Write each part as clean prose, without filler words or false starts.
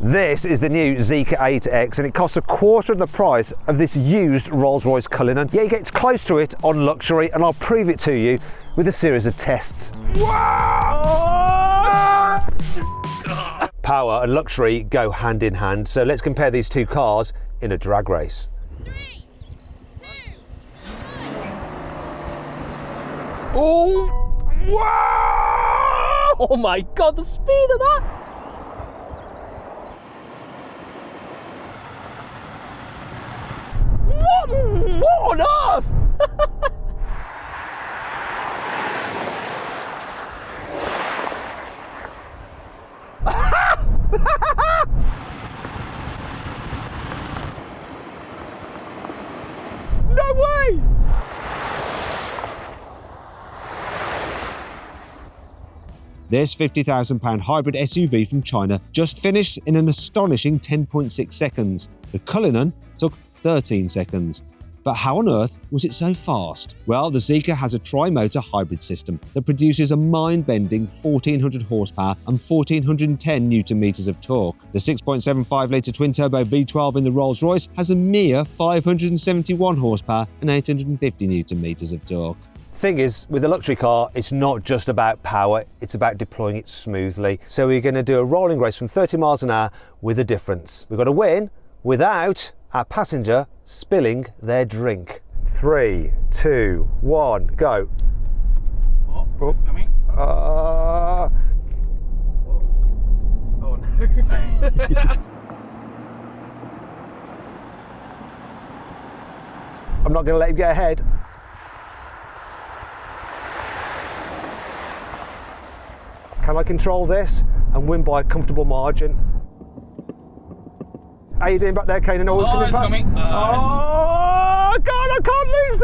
This is the new Zeekr 8X and it costs a quarter of the price of this used Rolls-Royce Cullinan. Yet it gets close to it on luxury, and I'll prove it to you with a series of tests. Power and luxury go hand in hand, so let's compare these two cars in a drag race. 3, 2, 1. Oh! Wow! Oh my god, the speed of that! What on earth? No way! This £50,000 hybrid SUV from China just finished in an astonishing 10.6 seconds. The Cullinan took 13 seconds. But how on earth was it so fast? Well, the Zeekr has a tri-motor hybrid system that produces a mind-bending 1400 horsepower and 1410 Nm of torque. The 6.75-litre twin-turbo V12 in the Rolls-Royce has a mere 571 horsepower and 850 Nm of torque. Thing is, with a luxury car, it's not just about power, it's about deploying it smoothly. So we're going to do a rolling race from 30 miles an hour with a difference. We've got to win without our passenger spilling their drink. 3, 2, 1, go. Oh, it's coming. Oh no. I'm not going to let him get ahead. Can I control this and win by a comfortable margin? How you doing back there, Kane? Oh, it's coming. Oh, God, I can't lose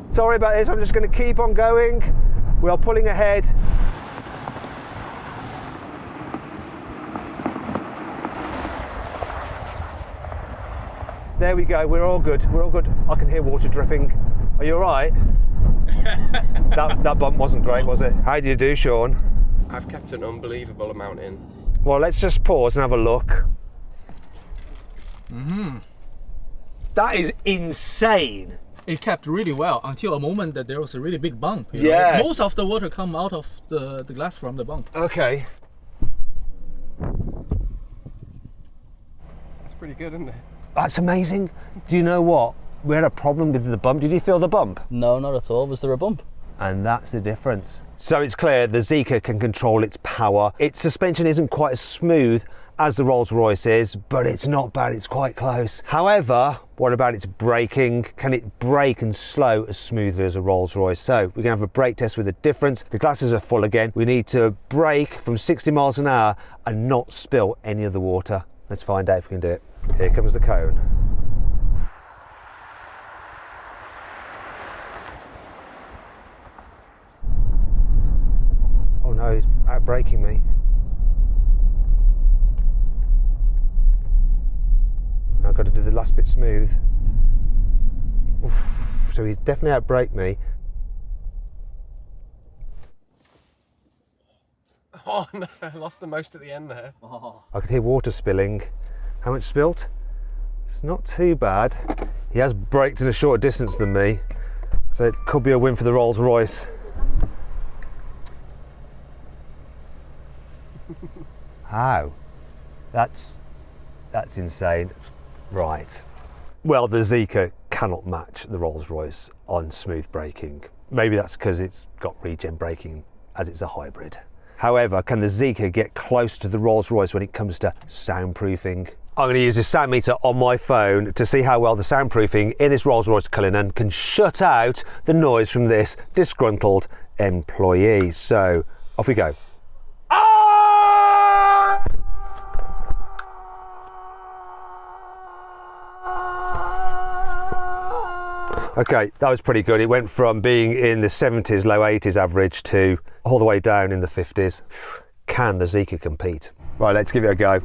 this! Sorry about this, I'm just going to keep on going. We are pulling ahead. There we go, we're all good, we're all good. I can hear water dripping. Are you all right? that bump wasn't great, was it? How do you do, Sean? I've kept an unbelievable amount in. Well, let's just pause and have a look. That is insane. It kept really well until a moment that there was a really big bump. Yes. Most of the water come out of the glass from the bump. Okay. That's pretty good, isn't it? That's amazing. Do you know what? We had a problem with the bump. Did you feel the bump? No, not at all. Was there a bump? And that's the difference. So it's clear the Zeekr can control its power. Its suspension isn't quite as smooth as the Rolls-Royce is, but it's not bad, it's quite close. However, what about its braking? Can it brake and slow as smoothly as a Rolls-Royce? So we're gonna have a brake test with a difference. The glasses are full again. We need to brake from 60 miles an hour and not spill any of the water. Let's find out if we can do it. Here comes the cone. Oh no, he's out braking me. Now I've got to do the last bit smooth. Oof, so he's definitely out braked me. Oh no, I lost the most at the end there. I could hear water spilling. How much spilt? It's not too bad. He has braked in a shorter distance than me, so it could be a win for the Rolls-Royce. How? That's insane. Right. Well, the Zeekr cannot match the Rolls-Royce on smooth braking. Maybe that's because it's got regen braking as it's a hybrid. However, can the Zeekr get close to the Rolls-Royce when it comes to soundproofing? I'm going to use this sound meter on my phone to see how well the soundproofing in this Rolls-Royce Cullinan can shut out the noise from this disgruntled employee. So, off we go. Okay, that was pretty good. It went from being in the 70s, low 80s average to all the way down in the 50s. Can the Zeekr compete? Right, let's give it a go.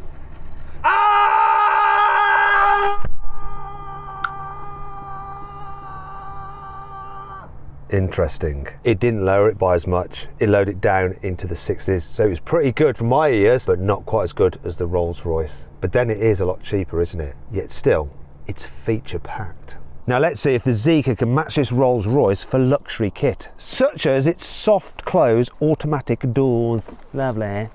Interesting. It didn't lower it by as much. It lowered it down into the 60s. So it was pretty good for my ears, but not quite as good as the Rolls-Royce. But then it is a lot cheaper, isn't it? Yet still, it's feature packed. Now let's see if the Zeekr can match this Rolls-Royce for luxury kit, such as its soft close automatic doors. Lovely.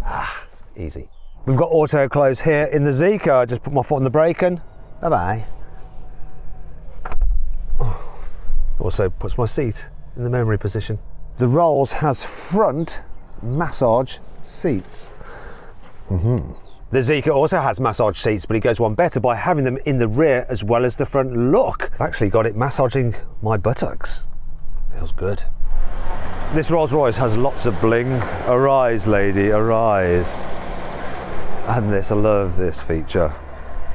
Ah, easy. We've got auto close here in the Zeekr. I just put my foot on the brake and bye-bye. Also puts my seat in the memory position. The Rolls has front massage seats. The Zeekr also has massage seats, but it goes one better by having them in the rear as well as the front. Look, I've actually got it massaging my buttocks. Feels good. This Rolls-Royce has lots of bling. Arise, lady, arise. And this, I love this feature.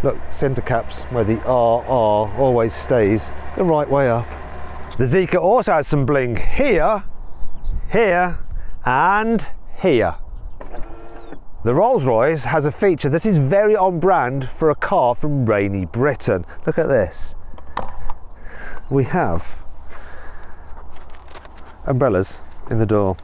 Look, centre caps where the RR always stays the right way up. The Zeekr also has some bling here, here, and here. The Rolls-Royce has a feature that is very on brand for a car from rainy Britain. Look at this. We have umbrellas in the door.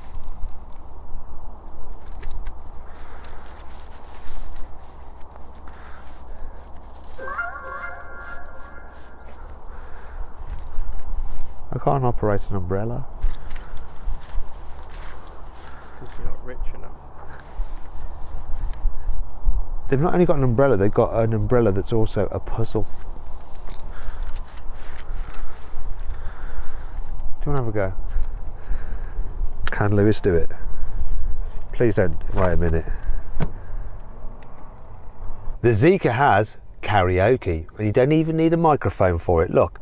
I can't operate an umbrella. Because you're not rich enough. They've not only got an umbrella, they've got an umbrella that's also a puzzle. Do you want to have a go? Can Lewis do it? Please don't, wait a minute. The Zeekr has karaoke, and you don't even need a microphone for it, look.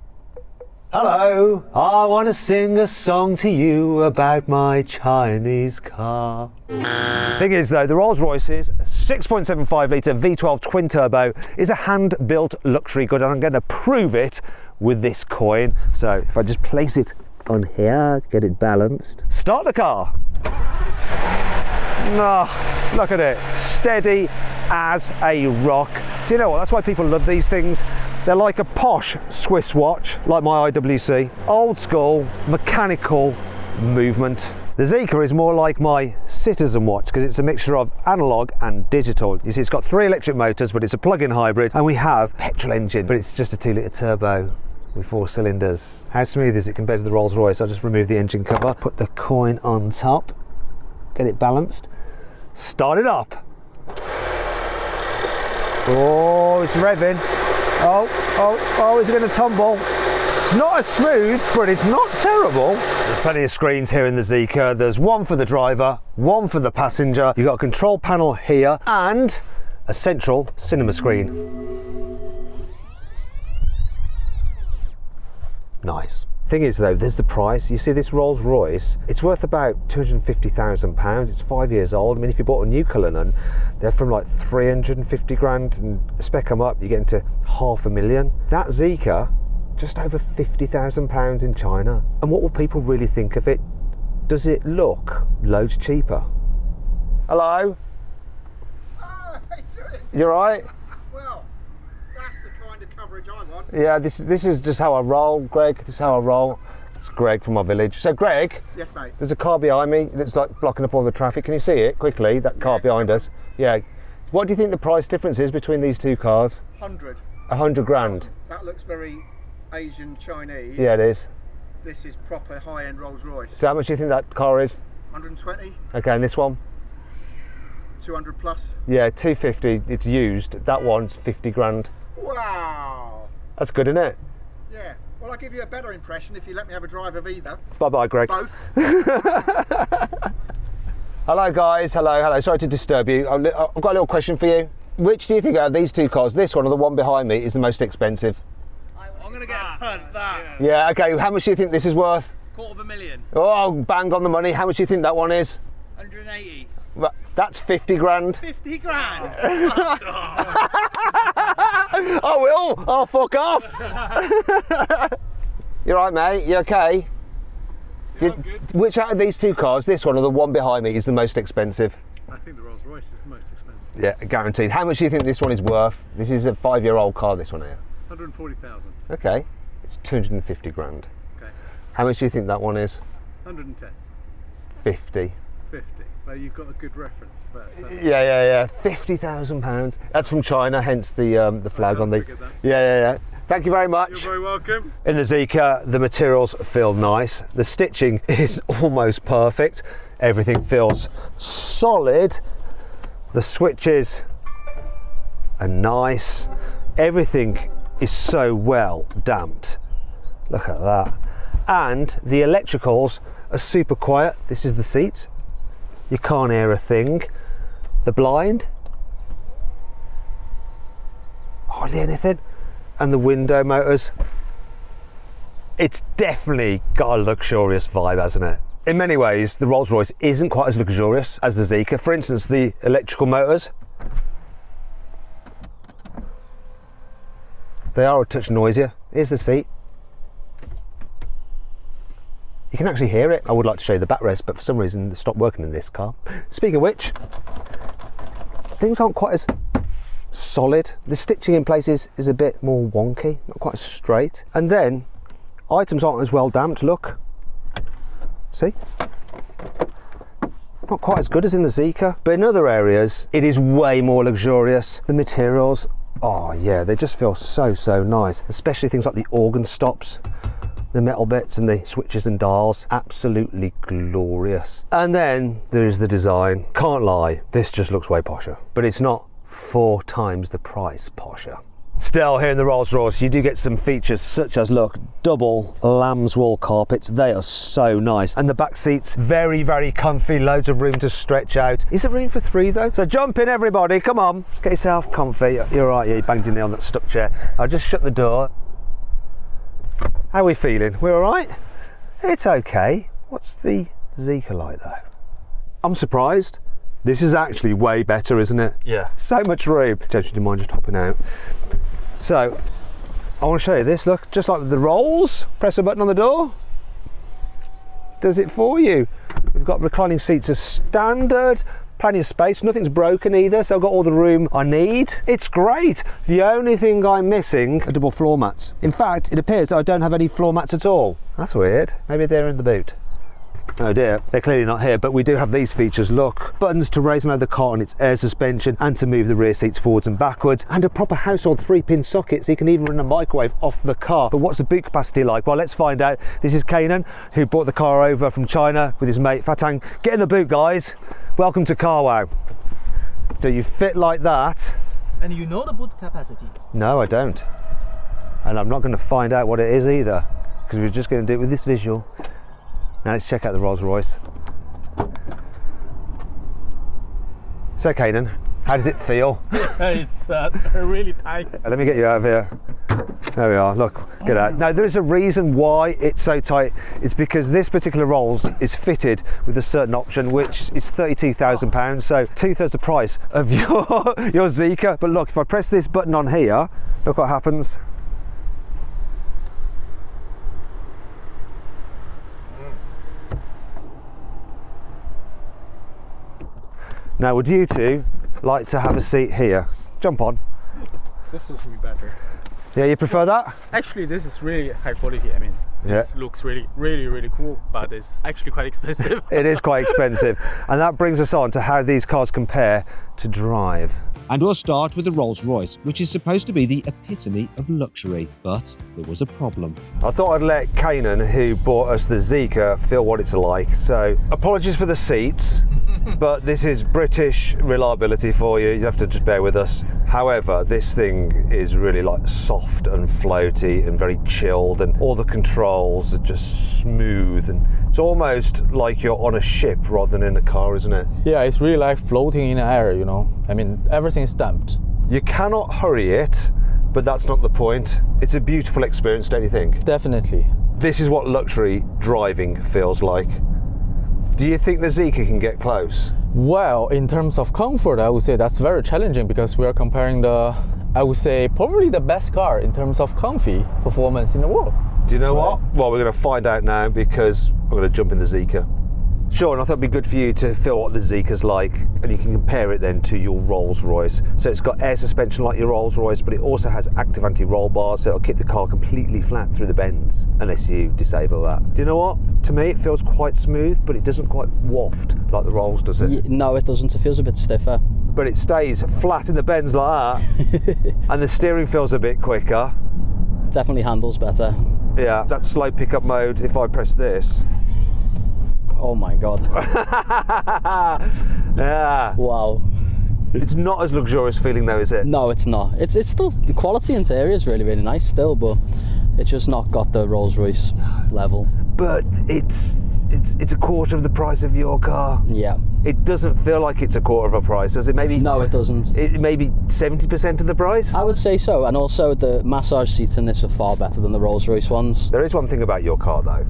Hello, I want to sing a song to you about my Chinese car. Thing is though, the Rolls-Royce's 6.75 litre V12 twin turbo is a hand-built luxury good, and I'm going to prove it with this coin. So if I just place it on here, get it balanced. Start the car. No, look at it, steady as a rock. Do you know what, that's why people love these things. They're like a posh Swiss watch, like my IWC. Old school, mechanical movement. The Zeekr is more like my Citizen watch because it's a mixture of analog and digital. You see, it's got 3 electric motors, but it's a plug-in hybrid, and we have petrol engine, but it's just a 2 litre turbo with 4 cylinders. How smooth is it compared to the Rolls-Royce? I'll just remove the engine cover, put the coin on top, get it balanced, start it up. Oh, it's revving. Oh, is it going to tumble? It's not as smooth, but it's not terrible. There's plenty of screens here in the Zeekr. There's one for the driver, one for the passenger. You've got a control panel here and a central cinema screen. Nice. Thing is though, there's the price. You see this Rolls-Royce, it's worth about £250,000. It's 5 years old. I mean, if you bought a new Cullinan, they're from like 350 grand, and spec them up, you get into £500,000. That Zeekr, just over £50,000 in China. And what will people really think of it? Does it look loads cheaper? Hello? Oh, how you doing? You alright? Well, that's the kind of coverage I want. Yeah, this is just how I roll, Greg. This is how I roll. It's Greg from my village. So Greg, Yes, mate. there's a car behind me that's like blocking up all the traffic. Can you see it quickly? That car behind us. Yeah. What do you think the price difference is between these two cars? 100. 100 grand. That looks very Asian Chinese. Yeah, it is. This is proper high-end Rolls-Royce. So how much do you think that car is? 120, Okay, and this one? 200 plus. Yeah, 250. It's used. That one's 50 grand. Wow. That's good, isn't it? Yeah. Well, I'll give you a better impression if you let me have a drive of either. Bye-bye, Greg. Both. Hello, guys. Hello. Sorry to disturb you. I've got a little question for you. Which do you think out of these two cars, this one or the one behind me, is the most expensive? I'm gonna get a punt that. Yeah, okay. How much do you think this is worth? $250,000. Oh, bang on the money. How much do you think that one is? 180. Well, that's 50 grand. 50 grand. I will. Oh, fuck off. You right, mate? You okay? Which out of these two cars, this one or the one behind me, is the most expensive? I think the Rolls-Royce is the most expensive. Yeah, guaranteed. How much do you think this one is worth? This is a 5-year-old car, this one here. 140,000. Okay. It's 250 grand. Okay. How much do you think that one is? 110. 50. 50. Well, you've got a good reference first. haven't you? Yeah. £50,000. That's from China, hence the flag on the. figured that. Yeah. Thank you very much. You're very welcome. In the Zeekr, the materials feel nice. The stitching is almost perfect. Everything feels solid. The switches are nice. Everything is so well damped. Look at that. And the electricals are super quiet. This is the seat. You can't hear a thing. The blind, hardly anything. And the window motors. It's definitely got a luxurious vibe, hasn't it? In many ways, the Rolls-Royce isn't quite as luxurious as the Zeekr. For instance, the electrical motors, they are a touch noisier. Here's the seat. You can actually hear it. I would like to show you the backrest, but for some reason it stopped working in this car. Speaking of which, things aren't quite as solid. The stitching in places is a bit more wonky, not quite as straight. And then items aren't as well damped. Look, see, not quite as good as in the Zeekr, but in other areas it is way more luxurious. The materials, oh yeah, they just feel so nice, especially things like the organ stops, the metal bits and the switches and dials, absolutely glorious. And then there's the design. Can't lie, this just looks way posher, but it's not 4 times the price posher. Still, here in the Rolls-Royce, you do get some features such as, look, double lamb's wool carpets. They are so nice. And the back seats, very comfy, loads of room to stretch out. Is there room for 3 though? So jump in, everybody, come on. Get yourself comfy. You're right, yeah, you banged in there on that stuck chair. I'll just shut the door. How are we feeling? We're all right? It's okay. What's the Zeekr like though? I'm surprised. This is actually way better, isn't it? Yeah. So much room. James, do you mind just hopping out? So, I want to show you this. Look, just like with the Rolls, press a button on the door. Does it for you. We've got reclining seats as standard. Plenty of space, nothing's broken either, so I've got all the room I need. It's great. The only thing I'm missing are double floor mats. In fact, it appears that I don't have any floor mats at all. That's weird. Maybe they're in the boot. Oh dear, they're clearly not here, but we do have these features. Look, buttons to raise and lower the car on its air suspension and to move the rear seats forwards and backwards, and a proper household 3-pin socket so you can even run a microwave off the car. But what's the boot capacity like? Well, let's find out. This is Kanan, who brought the car over from China with his mate Fatang. Get in the boot, guys. Welcome to carwow. So you fit like that. And you know the boot capacity? No, I don't. And I'm not going to find out what it is either, because we're just going to do it with this visual. Now let's check out the Rolls-Royce. So Kanan, how does it feel? It's really tight. Let me get you out of here. There we are, look, get out. Now there is a reason why it's so tight. It's because this particular Rolls is fitted with a certain option, which is £32,000, so 2/3 the price of your Zeekr. But look, if I press this button on here, look what happens. Now, would you two like to have a seat here? Jump on. This suits me better. Yeah, you prefer that? Actually, this is really high quality. I mean, this looks really cool, but it's actually quite expensive. It is quite expensive. And that brings us on to how these cars compare to drive. And we'll start with the Rolls-Royce, which is supposed to be the epitome of luxury, but there was a problem. I thought I'd let Kanan, who bought us the Zeekr, feel what it's like. So, apologies for the seats, but this is British reliability for you. You have to just bear with us. However, this thing is really like soft and floaty and very chilled, and all the controls are just smooth, and it's almost like you're on a ship rather than in a car, isn't it? Yeah, it's really like floating in the air, you know. I mean, everything's damped. You cannot hurry it, but that's not the point. It's a beautiful experience, don't you think? Definitely. This is what luxury driving feels like. Do you think the Zeekr can get close? Well, in terms of comfort, I would say that's very challenging because we are comparing I would say, probably the best car in terms of comfy performance in the world. Do you know what? Well, we're going to find out now because I'm going to jump in the Zeekr. Sure, and I thought it'd be good for you to feel what the Zeeker's like, and you can compare it then to your Rolls-Royce. So it's got air suspension like your Rolls-Royce, but it also has active anti-roll bars, so it'll keep the car completely flat through the bends, unless you disable that. Do you know what? To me, it feels quite smooth, but it doesn't quite waft like the Rolls, does it? No, it doesn't. It feels a bit stiffer. But it stays flat in the bends like that, and the steering feels a bit quicker. Definitely handles better. Yeah, that slow pickup mode, if I press this. Oh my god. Yeah. Wow. It's not as luxurious feeling though, is it? No, it's not. It's still, the quality interior is really, really nice still, but it's just not got the Rolls-Royce level. But it's a quarter of the price of your car. Yeah. It doesn't feel like it's a quarter of a price, does it? Maybe No, it doesn't. it maybe 70% of the price? I would say so, and also the massage seats in this are far better than the Rolls-Royce ones. There is one thing about your car though.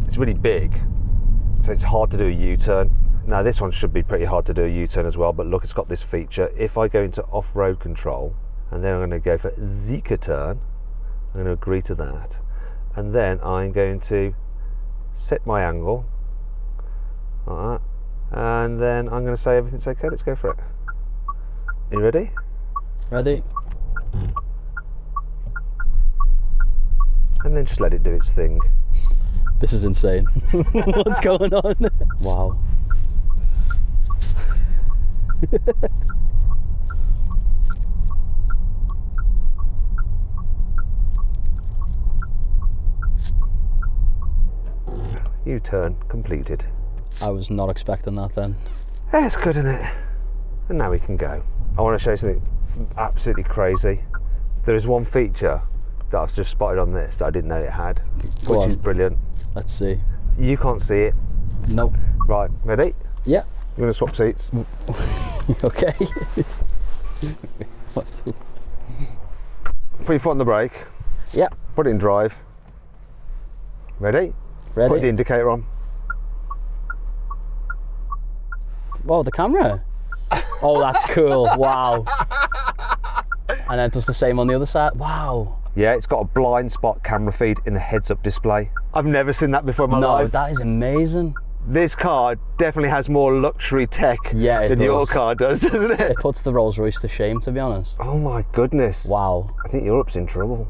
It's really big, so it's hard to do a U-turn. Now this one should be pretty hard to do a U-turn as well, but look, it's got this feature. If I go into off-road control, and then I'm going to go for Zeeker turn, I'm going to agree to that, and then I'm going to set my angle, like that, and then I'm going to say everything's okay, let's go for it. You ready? Ready? And then just let it do its thing. This is insane. What's going on? Wow. U-turn completed. I was not expecting that then. That's good, isn't it? And now we can go. I want to show you something absolutely crazy. There is one feature that I've just spotted on this that I didn't know it had, Go which on. is brilliant. Let's see. You can't see it. Nope. Right, ready? Yeah. You're going to swap seats. Okay. What to- Put your foot on the brake. Yeah. Put it in drive. Ready? Put the Ready? indicator on. Oh, the camera. Oh, that's cool. Wow. And then it does the same on the other side. Wow. Yeah, it's got a blind spot camera feed in the heads-up display. I've never seen that before in my No, life. that is amazing. This car definitely has more luxury tech Yeah, it than your does. car does, doesn't it? It puts the Rolls-Royce to shame, to be honest. Oh my goodness. Wow. I think Europe's in trouble.